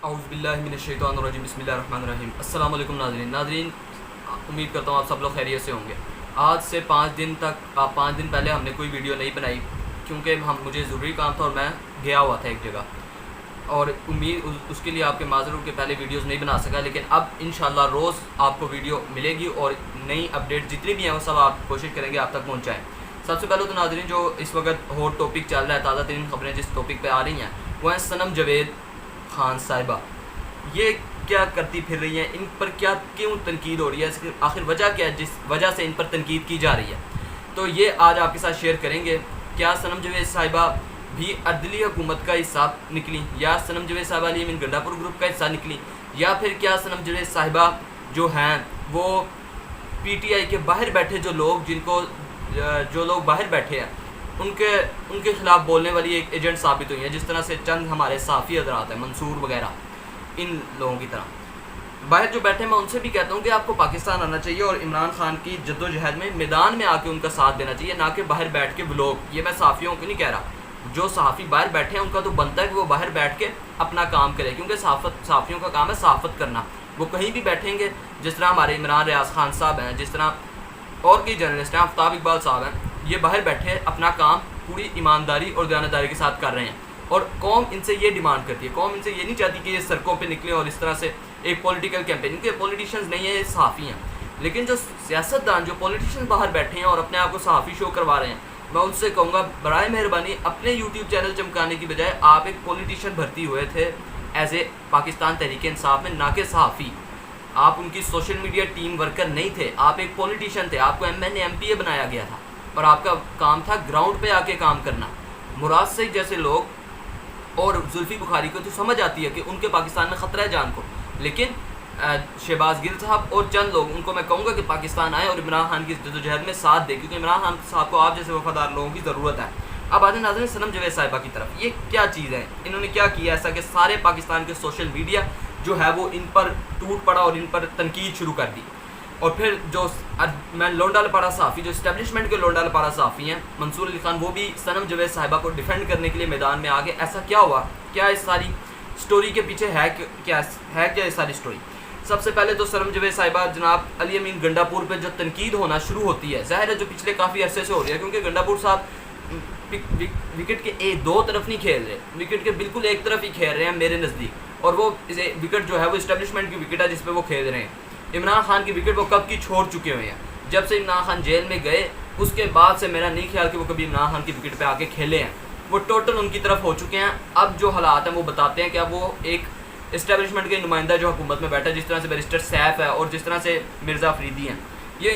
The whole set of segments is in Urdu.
اعوذ باللہ من الشیطان الرجیم بسم اللہ الرحمن الرحیم۔ السلام علیکم ناظرین، امید کرتا ہوں آپ سب لوگ خیریت سے ہوں گے۔ آج سے 5 دن پہلے ہم نے کوئی ویڈیو نہیں بنائی کیونکہ مجھے ضروری کام تھا اور میں گیا ہوا تھا ایک جگہ، اور امید اس کے لیے آپ کے معذرت کے پہلے ویڈیوز نہیں بنا سکا، لیکن اب انشاءاللہ روز آپ کو ویڈیو ملے گی اور نئی اپڈیٹ جتنی بھی ہیں وہ سب آپ کوشش کریں گے آپ تک پہنچائیں۔ سب سے پہلے تو ناظرین، جو اس وقت ہاٹ ٹاپک چل رہا ہے، تازہ ترین خبریں جس ٹاپک پہ آ رہی ہیں وہ ہیں صنم جاوید خان صاحبہ۔ یہ کیا کرتی پھر رہی ہیں، ان پر کیوں تنقید ہو رہی ہے، اس کی آخر وجہ کیا ہے جس وجہ سے ان پر تنقید کی جا رہی ہے، تو یہ آج آپ کے ساتھ شیئر کریں گے۔ کیا صنم جاوید صاحبہ بھی عدلی حکومت کا حصہ نکلی، یا صنم جاوید صاحبہ علی امین گنڈا پور گروپ کا حصہ نکلی، یا پھر کیا صنم جاوید صاحبہ جو ہیں وہ پی ٹی آئی کے باہر بیٹھے جو لوگ باہر بیٹھے ہیں ان کے خلاف بولنے والی ایک ایجنٹ ثابت ہوئی ہیں، جس طرح سے چند ہمارے صحافی حضرات ہیں، منصور وغیرہ، ان لوگوں کی طرح باہر جو بیٹھے، میں ان سے بھی کہتا ہوں کہ آپ کو پاکستان آنا چاہیے اور عمران خان کی جد و جہد میں میدان میں آ کے ان کا ساتھ دینا چاہیے، نہ کہ باہر بیٹھ کے بلاگ۔ یہ میں صحافیوں کو نہیں کہہ رہا، جو صحافی باہر بیٹھے ہیں ان کا تو بنتا ہے کہ وہ باہر بیٹھ کے اپنا کام کرے، کیونکہ صحافیوں کا کام ہے صحافت کرنا۔ وہ کہیں بھی بیٹھیں گے، جس طرح ہمارے عمران ریاض خان صاحب ہیں، جس طرح اور کئی جرنلسٹ ہیں، آفتاب اقبال صاحب ہیں، یہ باہر بیٹھے اپنا کام پوری ایمانداری اور دیانتداری کے ساتھ کر رہے ہیں، اور قوم ان سے یہ ڈیمانڈ کرتی ہے، قوم ان سے یہ نہیں چاہتی کہ یہ سڑکوں پہ نکلیں اور اس طرح سے ایک پولیٹیکل کیمپین، کیونکہ پولیٹیشنز نہیں ہیں، یہ صحافی ہیں۔ لیکن جو سیاستدان، جو پولیٹیشن باہر بیٹھے ہیں اور اپنے آپ کو صحافی شو کروا رہے ہیں، میں ان سے کہوں گا برائے مہربانی اپنے یوٹیوب چینل چمکانے کی بجائے آپ ایک پولیٹیشین بھرتی ہوئے تھے ایز اے پاکستان تحریک انصاف میں، نہ کہ صحافی۔ آپ ان کی سوشل میڈیا ٹیم ورکر نہیں تھے، آپ ایک پولیٹیشین تھے، آپ کو ایم پی اے بنایا گیا تھا، اور آپ کا کام تھا گراؤنڈ پہ آ کے کام کرنا۔ مراد سعید جیسے لوگ اور زلفی بخاری کو تو سمجھ آتی ہے کہ ان کے پاکستان میں خطرہ ہے جان کو، لیکن شہباز گل صاحب اور چند لوگ، ان کو میں کہوں گا کہ پاکستان آئے اور عمران خان کی جدوجہد میں ساتھ دے، کیونکہ عمران خان صاحب کو آپ جیسے وفادار لوگوں کی ضرورت ہے۔ اب آتے ناظرین صنم جاوید صاحبہ کی طرف، یہ کیا چیز ہے، انہوں نے کیا کیا ایسا کہ سارے پاکستان کے سوشل میڈیا جو ہے وہ ان پر ٹوٹ پڑا اور ان پر تنقید شروع کر دی۔ اور پھر جو میں لونڈا لپاڑا صحافی، جو اسٹیبلشمنٹ کے لونڈا لپاڑا صحافی ہیں، منصور علی خان، وہ بھی صنم جاوید صاحبہ کو ڈیفینڈ کرنے کے لیے میدان میں آگے۔ ایسا کیا ہوا، کیا اس ساری سٹوری کے پیچھے ہے کیا یہ ساری سٹوری؟ سب سے پہلے تو صنم جاوید صاحبہ جناب علی امین گنڈا پور پہ جو تنقید ہونا شروع ہوتی ہے، ظاہر ہے جو پچھلے کافی عرصے سے ہو رہی ہے، کیونکہ گنڈا پور صاحب وکٹ کے دو طرف نہیں کھیل رہے، وکٹ کے بالکل ایک طرف ہی کھیل رہے ہیں میرے نزدیک، اور وہ وکٹ جو ہے وہ اسٹیبلشمنٹ کی وکٹ ہے جس پہ وہ کھیل رہے ہیں۔ عمران خان کی وکٹ وہ کب کی چھوڑ چکے ہوئے ہیں، جب سے عمران خان جیل میں گئے اس کے بعد سے میرا نہیں خیال کہ وہ کبھی عمران خان کی وکٹ پہ آ کے کھیلے ہیں، وہ ٹوٹل ان کی طرف ہو چکے ہیں۔ اب جو حالات ہیں وہ بتاتے ہیں کہ اب وہ ایک اسٹیبلشمنٹ کے نمائندہ جو حکومت میں بیٹھا ہے، جس طرح سے بیرسٹر سیف ہے اور جس طرح سے مرزا افریدی ہیں، یہ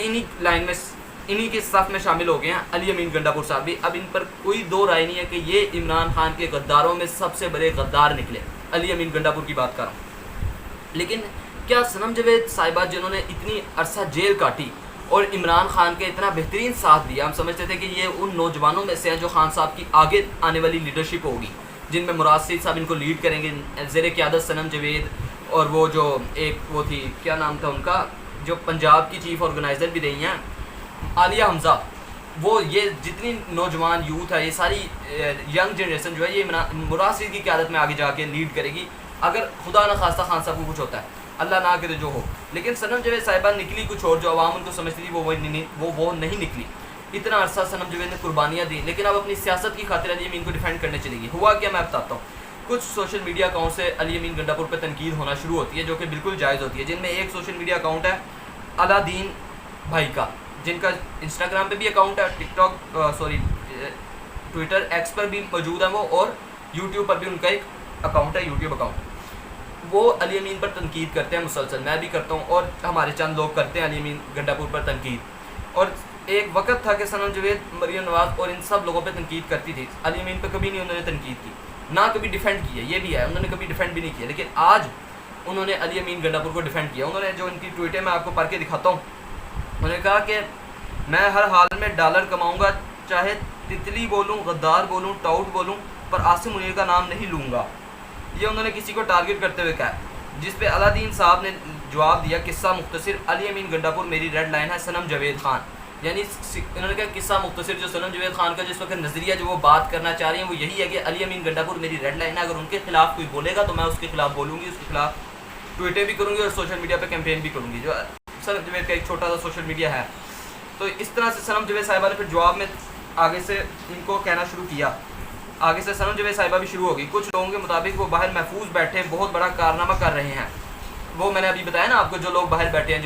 انہی کے صف میں شامل ہو گئے ہیں۔ علی امین گنڈا پور صاحب بھی، اب ان پر کوئی دو رائے نہیں ہے کہ یہ عمران خان کے غداروں میں سب سے بڑے غدار نکلے، علی امین گنڈا پور کی بات کر رہا ہوں۔ لیکن کیا صنم جاوید صاحبہ جنہوں نے اتنی عرصہ جیل کاٹی اور عمران خان کے اتنا بہترین ساتھ دیا، ہم سمجھتے تھے کہ یہ ان نوجوانوں میں سے ہیں جو خان صاحب کی آگے آنے والی لیڈرشپ ہوگی، جن میں مراد سعید صاحب ان کو لیڈ کریں گے زیر قیادت صنم جاوید، اور وہ جو ایک وہ تھی، کیا نام تھا ان کا، جو پنجاب کی چیف آرگنائزر بھی رہی ہیں، عالیہ حمزہ، وہ یہ جتنی نوجوان یوتھ ہے، یہ ساری ینگ جنریشن جو ہے یہ مراد سعید کی قیادت میں آگے جا کے لیڈ کرے گی، اگر خدا نہ خواستہ خان صاحب کو کچھ ہوتا ہے، اللہ نہ کرے جو ہو۔ لیکن صنم جاوید صاحبہ نکلی کچھ اور، جو عوام ان کو سمجھتی تھی وہ نہیں نکلی۔ اتنا عرصہ صنم جاوید نے قربانیاں دی، لیکن اب اپنی سیاست کی خاطر علی امین کو ڈیفینڈ کرنے چلے گی۔ ہوا کیا میں بتاتا ہوں، کچھ سوشل میڈیا اکاؤنٹ سے علی امین گنڈا پور پہ تنقید ہونا شروع ہوتی ہے، جو کہ بالکل جائز ہوتی ہے، جن میں ایک سوشل میڈیا اکاؤنٹ ہے علادین بھائی کا، جن کا انسٹاگرام پہ بھی اکاؤنٹ ہے، ٹویٹر ایکس پر بھی موجود ہے وہ، اور یوٹیوب پر بھی ان کا ایک اکاؤنٹ ہے، یوٹیوب اکاؤنٹ۔ وہ علی امین پر تنقید کرتے ہیں مسلسل، میں بھی کرتا ہوں اور ہمارے چند لوگ کرتے ہیں علی امین گنڈا پور پر تنقید۔ اور ایک وقت تھا کہ صنم جاوید، مریم نواز اور ان سب لوگوں پہ تنقید کرتی تھی، علی امین پہ کبھی نہیں انہوں نے تنقید کی، نہ کبھی ڈیفینڈ کی ہے، یہ بھی ہے انہوں نے کبھی ڈیفینڈ بھی نہیں کیا۔ لیکن آج انہوں نے علی امین گنڈا پور کو ڈیفینڈ کیا۔ انہوں نے جو ان کی ٹویٹیں میں آپ کو پڑھ کے دکھاتا ہوں، انہوں نے کہا کہ میں ہر حال میں ڈالر کماؤں گا، چاہے تتلی بولوں، غدار بولوں، ٹاؤٹ بولوں، پر عاصم منیر کا نام نہیں لوں گا۔ یہ انہوں نے کسی کو ٹارگٹ کرتے ہوئے کہا، جس پہ علادین صاحب نے جواب دیا، قصہ مختصر، علی امین گنڈا پور میری ریڈ لائن ہے، صنم جاوید خان۔ یعنی انہوں نے کہا قصہ مختصر جو صنم جاوید خان کا جس وقت نظریہ جو وہ بات کرنا چاہ رہی ہیں وہ یہی ہے کہ علی امین گنڈا پور میری ریڈ لائن ہے، اگر ان کے خلاف کوئی بولے گا تو میں اس کے خلاف بولوں گی، اس کے خلاف ٹویٹیں بھی کروں گی اور سوشل میڈیا پہ کیمپین بھی کروں گی، جو صنم جاوید کا ایک چھوٹا سا سوشل میڈیا ہے۔ تو اس طرح سے صنم جاوید صاحبہ نے پھر جواب میں آگے سے ان کو کہنا شروع کیا، آگے سے صنم جاوید صاحبہ بھی شروع ہوگی۔ کچھ لوگوں کے مطابق وہ باہر محفوظ بیٹھے بہت بڑا کارنامہ کر رہے ہیں، وہ میں نے ابھی بتایا نا آپ کو، جو لوگ باہر بیٹھے ہیں،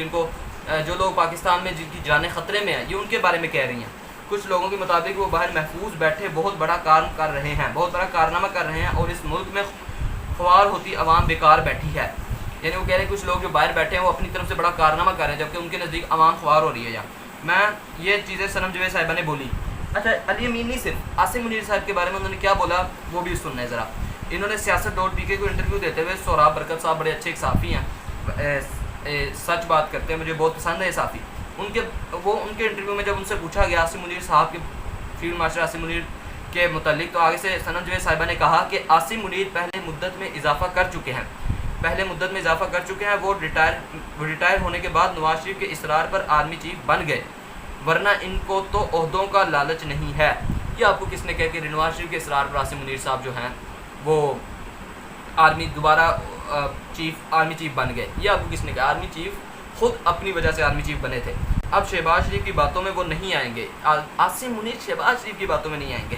جو لوگ پاکستان میں جن کی جانیں خطرے میں ہیں، یہ ان کے بارے میں کہہ رہی ہیں۔ کچھ لوگوں کے مطابق وہ باہر محفوظ بیٹھے بہت بڑا کام کر رہے ہیں، بہت بڑا کارنامہ کر رہے ہیں، اور اس ملک میں خوار ہوتی عوام بیکار بیٹھی ہے۔ یعنی وہ کہہ رہے ہیں کچھ لوگ جو باہر بیٹھے ہیں وہ اپنی طرف سے بڑا کارنامہ کر رہے ہیں، جبکہ ان کے نزدیک عوام خوار ہو رہی ہے۔ میں یہ چیزیں صنم جاوید صاحبہ نے بولی۔ اچھا، علی امین نہیں، صرف عاصم منیر صاحب کے بارے میں انہوں نے کیا بولا وہ بھی سننا ہے ذرا۔ انہوں نے سیاست ڈاٹ پی کے کو انٹرویو دیتے ہوئے، سہراب برکت صاحب بڑے اچھے ایک صحافی ہیں، سچ بات کرتے ہیں، مجھے بہت پسند ہے یہ صحافی۔ ان کے انٹرویو میں جب ان سے پوچھا گیا عاصم منیر صاحب کے، فیلڈ مارشل عاصم منیر کے متعلق، تو آگے سے صنم جاوید صاحبہ نے کہا کہ عاصم منیر پہلے مدت میں اضافہ کر چکے ہیں، وہ ریٹائر ہونے کے بعد نواز شریف کے اصرار پر آرمی چیف بن گئے، ورنہ ان کو تو عہدوں کا لالچ نہیں ہے۔ یہ آپ کو کس نے کہا کہ نواز شریف کے اصرار پر عاصم منیر صاحب جو ہیں وہ دوبارہ آرمی چیف بن گئے؟ یہ آپ کو کس نے کہا؟ آرمی چیف خود اپنی وجہ سے آرمی چیف بنے تھے۔ اب شہباز شریف کی باتوں میں وہ نہیں آئیں گے، عاصم منیر شہباز شریف کی باتوں میں نہیں آئیں گے،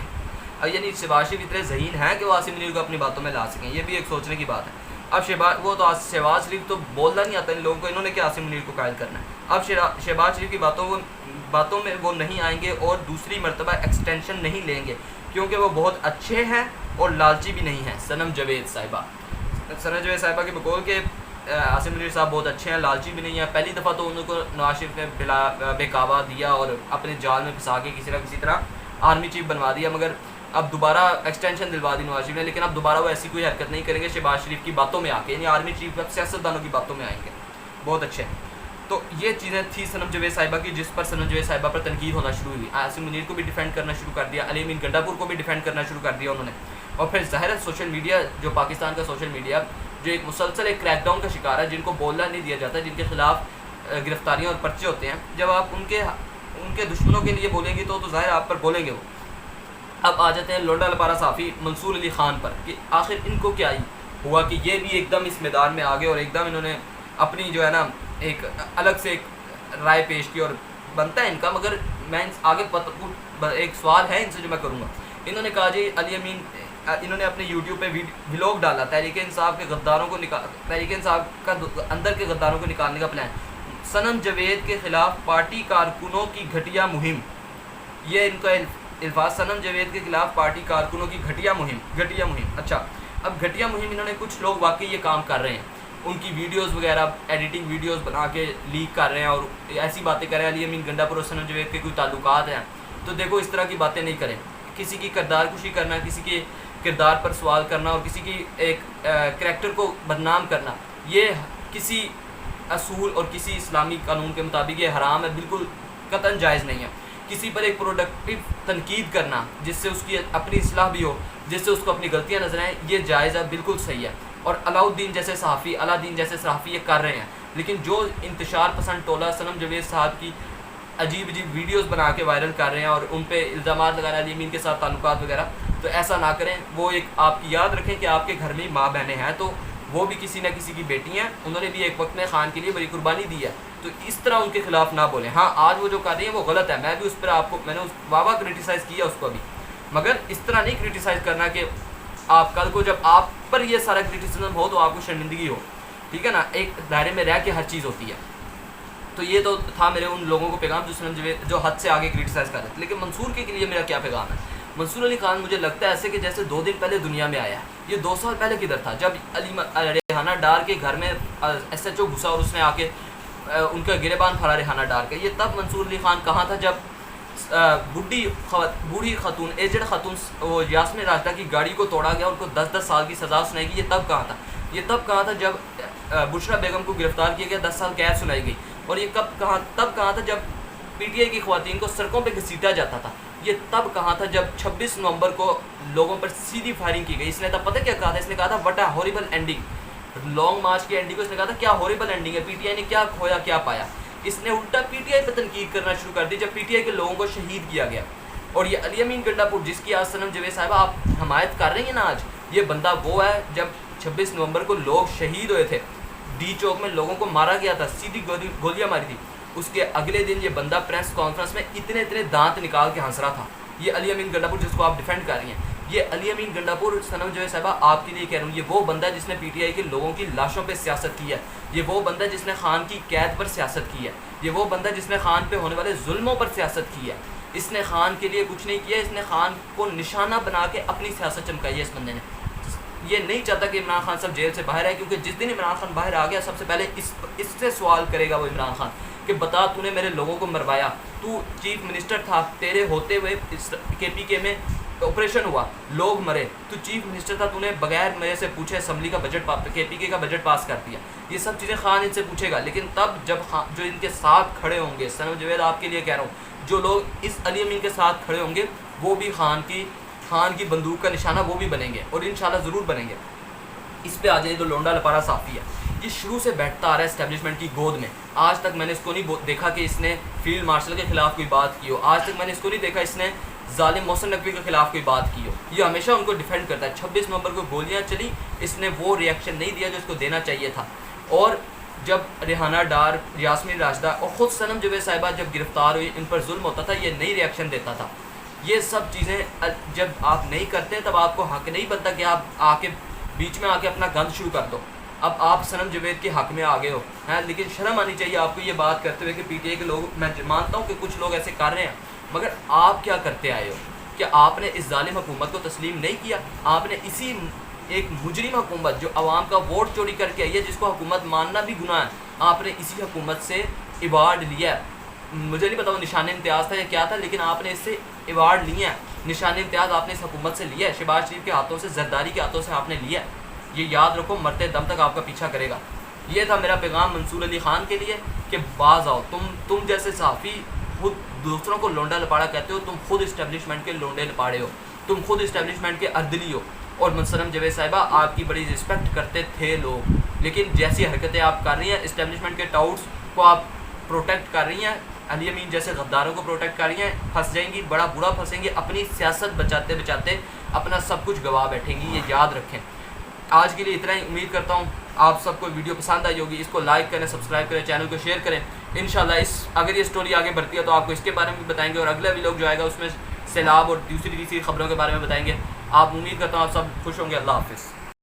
یعنی شہباز شریف اتنے ذہین ہیں کہ وہ عاصم منیر کو اپنی باتوں میں لا سکیں، یہ بھی ایک سوچنے کی بات ہے۔ اب شہباز شریف تو بولنا نہیں آتا ان لوگوں کو، انہوں نے کیا عاصم منیر کو قائل کرنا ہے؟ اب شہباز شریف کی باتوں میں وہ نہیں آئیں گے اور دوسری مرتبہ ایکسٹینشن نہیں لیں گے، کیونکہ وہ بہت اچھے ہیں اور لالچی بھی نہیں ہیں۔ صنم جاوید صاحبہ کے بقول کہ عاصم منیر صاحب بہت اچھے ہیں، لالچی بھی نہیں ہیں۔ پہلی دفعہ تو ان کو نواز شریف نے بےکابا دیا اور اپنے جال میں پھنسا کے کسی طرح آرمی چیف بنوا دیا، مگر اب دوبارہ ایکسٹینشن دلوا دی نواز شریف نے، لیکن اب دوبارہ وہ ایسی کوئی حرکت نہیں کریں گے شہباز شریف کی باتوں میں آ کے، یعنی آرمی چیف اب سیاستدانوں کی باتوں میں آئیں گے۔ بہت اچھے ہیں۔ تو یہ چیزیں تھی صنم جاوید صاحبہ کی، جس پر صنم جاوید صاحبہ پر تنقید ہونا شروع ہوئی۔ عاصم منیر کو بھی ڈیفینڈ کرنا شروع کر دیا، علی امین گنڈا پور کو بھی ڈیفینڈ کرنا شروع کر دیا انہوں نے، اور پھر ظاہر ہے سوشل میڈیا، جو پاکستان کا سوشل میڈیا جو ایک مسلسل ایک کریک ڈاؤن کا شکار ہے، جن کو بولنا نہیں دیا جاتا، جن کے خلاف گرفتاریاں اور پرچے ہوتے ہیں، جب آپ ان کے دشمنوں کے لیے بولیں گے تو ظاہر آپ پر بولیں گے وہ۔ اب آ جاتے ہیں لونڈا لپارا صحافی منصور علی خان پر، کہ آخر ان کو کیا ہوا کہ یہ بھی ایک دم اس میدان میں آ گئے اور ایک دم انہوں نے اپنی جو ہے نا ایک الگ سے ایک رائے پیش کی، اور بنتا ہے ان کا، مگر میں آگے ایک سوال ہے ان سے جو میں کروں گا۔ انہوں نے کہا جی علی امین، انہوں نے اپنے یوٹیوب پہ ولاگ ڈالا تحریک انصاف کے غداروں کو تحریک انصاف کا اندر کے غداروں کو نکالنے کا پلان، صنم جاوید کے خلاف پارٹی کارکنوں کی گھٹیا مہم، یہ ان کا الفاظ، صنم جاوید کے خلاف پارٹی کارکنوں کی گھٹیا مہم۔ اچھا، اب گھٹیا مہم انہوں نے، کچھ لوگ واقعی یہ کام کر رہے ہیں، ان کی ویڈیوز وغیرہ ایڈیٹنگ ویڈیوز بنا کے لیک کر رہے ہیں اور ایسی باتیں کر رہے ہیں علی امین گنڈا پور اور صنم جاوید کے کوئی تعلقات ہیں، تو دیکھو اس طرح کی باتیں نہیں کریں۔ کسی کی کردار کشی کرنا، کسی کے کردار پر سوال کرنا اور کسی کی ایک کریکٹر کو بدنام کرنا، یہ کسی اصول اور کسی اسلامی قانون کے مطابق یہ حرام ہے، بالکل قطعاً جائز نہیں ہے۔ کسی پر ایک پروڈکٹیو تنقید کرنا جس سے اس کی اپنی اصلاح بھی ہو، جس سے اس کو اپنی غلطیاں نظر آئیں، یہ جائز ہے، بالکل صحیح ہے، اور علاؤدین جیسے صحافی یہ کر رہے ہیں۔ لیکن جو انتشار پسند ٹولہ صنم جاوید صاحب کی عجیب ویڈیوز بنا کے وائرل کر رہے ہیں اور ان پہ الزامات لگا رہے ہیں علی امین کے ساتھ تعلقات وغیرہ، تو ایسا نہ کریں۔ وہ ایک آپ یاد رکھیں کہ آپ کے گھر میں ماں بہنیں ہیں، تو وہ بھی کسی نہ کسی کی بیٹی ہیں، انہوں نے بھی ایک وقت میں خان کے لیے بڑی قربانی دی ہے، تو اس طرح ان کے خلاف نہ بولیں۔ ہاں، آج وہ جو کر رہی ہیں وہ غلط ہے، میں بھی اس پر میں نے واہ کرٹیسائز کیا اس کو ابھی، مگر اس طرح نہیں کرٹیسائز کرنا کہ آپ کل کو جب آپ پر یہ سارا کرٹیسزم ہو تو آپ کو شرمندگی ہو، ٹھیک ہے نا، ایک دائرے میں رہ کے ہر چیز ہوتی ہے۔ تو یہ تو تھا میرے ان لوگوں کو پیغام جو حد سے آگے کرٹیسائز کر رہے تھے۔ لیکن منصور کے لیے میرا کیا پیغام ہے؟ منصور علی خان مجھے لگتا ہے ایسے کہ جیسے 2 دن پہلے دنیا میں آیا ہے، یہ 2 سال پہلے کدھر تھا؟ جب ریحانہ ڈار کے گھر میں ایس ایچ او گھسا اور اس نے آ کے ان کا گریبان پھاڑا ریحانہ ڈار کے، یہ تب منصور علی خان کہاں تھا جب بوڑھی خاتون، ایجڈ خاتون وہ یاسمین راشدہ کی گاڑی کو توڑا گیا، ان کو 10 سال کی سزا سنائی گئی؟ یہ تب کہاں تھا جب بشرا بیگم کو گرفتار کیا گیا، 10 سال قید سنائی گئی؟ اور یہ تب کہاں تھا جب پی ٹی آئی کی خواتین کو سڑکوں پہ گھسیٹا جاتا تھا؟ یہ تب کہاں تھا جب 26 نومبر کو لوگوں پر سیدھی فائرنگ کی گئی؟ اس نے تب پتہ کیا کہا تھا؟ اس نے کہا تھا what a horrible ending, long march کی اینڈنگ کو اس نے کہا تھا کیا ہاریبل اینڈنگ ہے، پی ٹی آئی نے کیا کھویا کیا پایا۔ اس نے الٹا پی ٹی آئی پہ تنقید کرنا شروع کر دی جب پی ٹی آئی کے لوگوں کو شہید کیا گیا. اور یہ علی امین گنڈا پور جس کی آج صنم جاوید صاحبہ آپ حمایت کر رہی ہیں نا آج, یہ بندہ وہ ہے جب 26 نومبر کو لوگ شہید ہوئے تھے, ڈی چوک میں لوگوں کو مارا گیا تھا, سیدھی گولیاں ماری تھی, اس کے اگلے دن یہ بندہ پریس کانفرنس میں اتنے دانت نکال کے ہنس رہا تھا. یہ علی امین گنڈا پور جس کو آپ ڈیفینڈ کر رہی ہیں, یہ علی امین گنڈا پور صنم جاوید صاحبہ آپ کے لیے کہہ رہا ہوں, یہ وہ بندہ ہے جس نے پی ٹی آئی کے لوگوں کی لاشوں پہ سیاست کی ہے, یہ وہ بندہ جس نے خان کی قید پر سیاست کی ہے, یہ وہ بندہ جس نے خان پہ ہونے والے ظلموں پر سیاست کی ہے. اس نے خان کے لیے کچھ نہیں کیا, اس نے خان کو نشانہ بنا کے اپنی سیاست چمکائی ہے. اس بندے نے یہ نہیں چاہتا کہ عمران خان صاحب جیل سے باہر آئے, کیونکہ جس دن عمران خان باہر آ گیا سب سے پہلے اس سے سوال کرے گا وہ عمران خان کہ بتا تو نے میرے لوگوں کو مروایا, تو چیف منسٹر تھا, تیرے ہوتے ہوئے کے پی کے میں آپریشن ہوا, لوگ مرے, تو چیف منسٹر تھا, تو نے بغیر میرے سے پوچھے اسمبلی کا بجٹ کے پی کے کا بجٹ پاس کر دیا. یہ سب چیزیں خان ان سے پوچھے گا, لیکن تب جب جو ان کے ساتھ کھڑے ہوں گے, صنم جاوید آپ کے لیے کہہ رہا ہوں, جو لوگ اس علی امین کے ساتھ کھڑے ہوں گے وہ بھی خان کی بندوق کا نشانہ وہ بھی بنیں گے, اور انشاءاللہ ضرور بنیں گے. اس پہ آ جائے تو لونڈا لپارا صافی ہے, یہ شروع سے بیٹھتا آ رہا ہے اسٹیبلشمنٹ کی گود میں. آج تک میں نے اس کو نہیں دیکھا کہ اس نے فیلڈ مارشل کے خلاف کوئی بات کی ہو, آج تک میں نے اس کو نہیں دیکھا اس نے ظالم محسن نقوی کے خلاف کوئی بات کی ہو. یہ ہمیشہ ان کو ڈیفینڈ کرتا ہے. 26 نومبر کو گولیاں چلی, اس نے وہ ری ایکشن نہیں دیا جو اس کو دینا چاہیے تھا. اور جب ریحانہ ڈار, یاسمین راشدہ اور خود صنم جاوید صاحبہ جب گرفتار ہوئی, ان پر ظلم ہوتا تھا, یہ نئی ری ایکشن دیتا تھا. یہ سب چیزیں جب آپ نہیں کرتے تب آپ کو حق نہیں بنتا کہ آپ بیچ میں آ کے اپنا گند شروع کر دو. اب آپ صنم جاوید کے حق میں آگے ہو ہیں, لیکن شرم آنی چاہیے آپ کو یہ بات کرتے ہوئے کہ پی ٹی آئی کے لوگ, میں مانتا ہوں کہ کچھ لوگ ایسے کر رہے ہیں, مگر آپ کیا کرتے آئے ہو؟ کہ آپ نے اس ظالم حکومت کو تسلیم نہیں کیا. آپ نے اسی ایک مجرم حکومت جو عوام کا ووٹ چوری کر کے آئی ہے, جس کو حکومت ماننا بھی گناہ ہے, آپ نے اسی حکومت سے ایوارڈ لیا ہے. مجھے نہیں پتا وہ نشان امتیاز تھا یا کیا تھا, لیکن آپ نے اس سے ایوارڈ لیا ہے. نشان امتیاز آپ نے اس حکومت سے لیا ہے, شہباز شریف کے ہاتھوں سے, زرداری کے ہاتھوں سے آپ نے لیا ہے. یہ یاد رکھو, مرتے دم تک آپ کا پیچھا کرے گا. یہ تھا میرا پیغام منصور علی خان کے لیے کہ باز آؤ. تم جیسے صحافی خود دوسروں کو لونڈا لپاڑا کہتے ہو, تم خود اسٹیبلشمنٹ کے لونڈے لپاڑے ہو, تم خود اسٹیبلشمنٹ کے اردلی ہو. اور صنم جاوید صاحبہ آپ کی بڑی رسپیکٹ کرتے تھے لوگ, لیکن جیسی حرکتیں آپ کر رہی ہیں, اسٹیبلشمنٹ کے ٹاؤٹس کو آپ پروٹیکٹ کر رہی ہیں, علی امین جیسے غداروں کو پروٹیکٹ کر رہی ہیں, پھنس جائیں گی, بڑا برا پھنسیں گی. اپنی سیاست بچاتے بچاتے اپنا سب کچھ گوا بیٹھیں گی, یہ یاد رکھیں. آج کے لیے اتنا ہی. امید کرتا ہوں آپ سب کو ویڈیو پسند آئی ہوگی. اس کو لائک کریں, سبسکرائب کریں, چینل کو شیئر کریں. انشاءاللہ اگر یہ سٹوری آگے بڑھتی ہے تو آپ کو اس کے بارے میں بھی بتائیں گے, اور اگلا ویلوگ جو آئے گا اس میں سیلاب اور دوسری خبروں کے بارے میں بتائیں گے. آپ امید کرتا ہوں آپ سب خوش ہوں گے. اللہ حافظ.